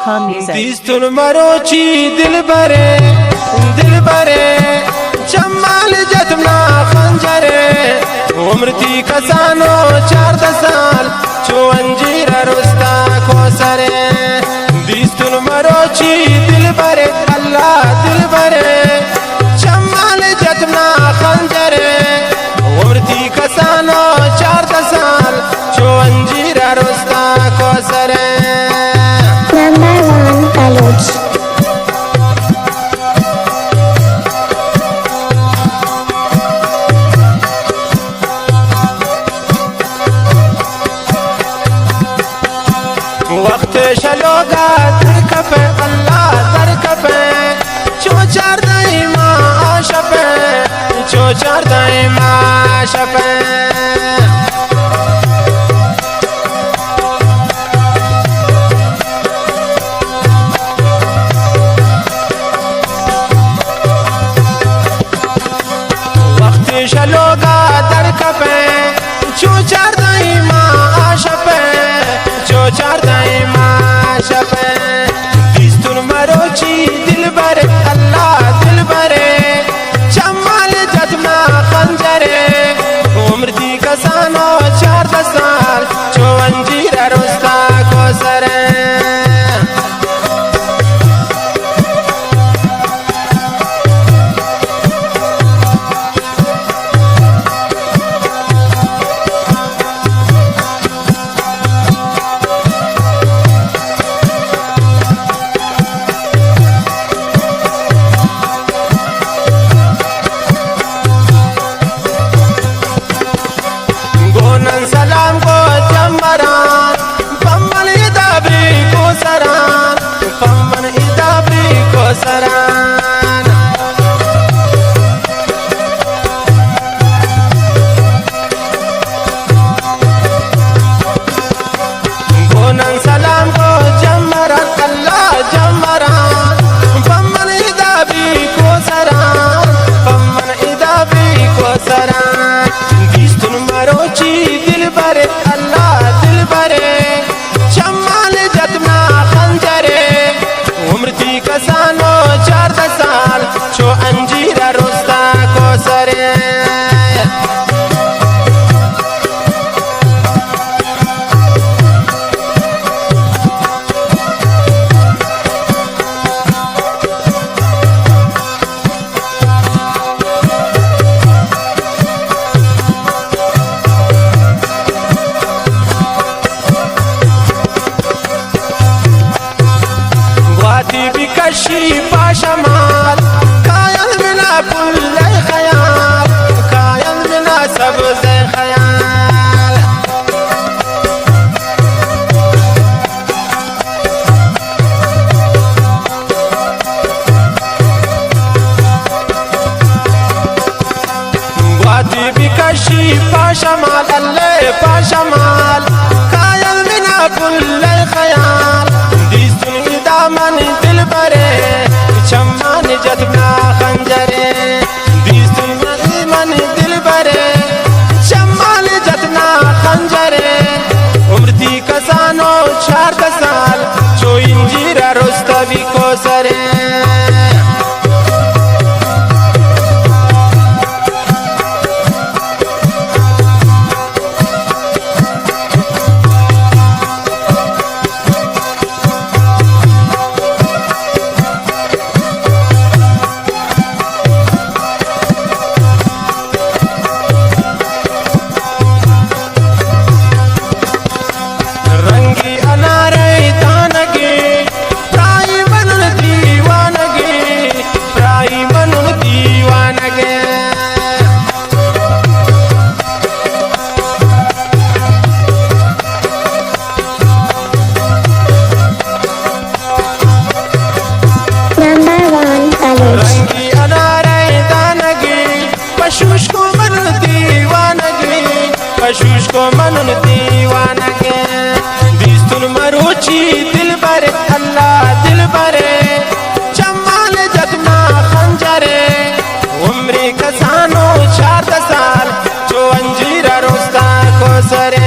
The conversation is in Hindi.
Taha Music. दिस्तुन मरोची दिल बरे जमाल जतना खंजरे उम्रती कसानो 14 साल चो अंजीर रुस्ता को सरे दिस्तुन मरोची दिल बरे अल्लाह दिल बरे जमाल जतना खंजरे उम्रती कसानो 14 साल चो अंजीर रुस्ता को सरे Number 1 College. वक्त शलोगा दर कपे अल्लाह दर कपे चो चार दाइमा आशपे चो चार दाइमा आशपे वक्त शलोगा दर कपे चो चार दाइमा आशपे चो चार दाइमा शपे दिस्तुन मरोची दिल बरे अल्लाह दिल बरे जमाल जतना खंजरे उम्रती कसानो 14 साल चो अंजीर रुस्ता को सरे सलाम को जमरान पम्मन इदाबी को सरान पम्मन इदाबी को सरान गोनन सलाम को जमरान अल्लाह जमरान पम्मन इदाबी को सरान पम्मन इदाबी को सरान दिस्तुन मरोची बरे अल्लाह दिल बरे जमाल जतना खंजरे उम्रती कसानो 14 साल चो अंजीर रुस्ता को सरे बिकशी पाशमाल कायल बिना पुल खयाल कायल बिना सब से खयाल वादी बिकशी पाशमाल अल्लाह पाशमाल कायल बिना पुल खयाल दामन दिल बरे चम्मन जतना खंजरे मन दिल बरे चम्मन जतना खंजरे उम्रती कसानो 14 साल चो इंजीर रुस्ता भी को सरे पशुष को मन दीवाना के दिस्तुन मरोची दिल बरे अल्लाह दिल बरे जमाल जतना खंजरे उम्री कसानो 14 साल चो अंजीर रुस्ता को सरे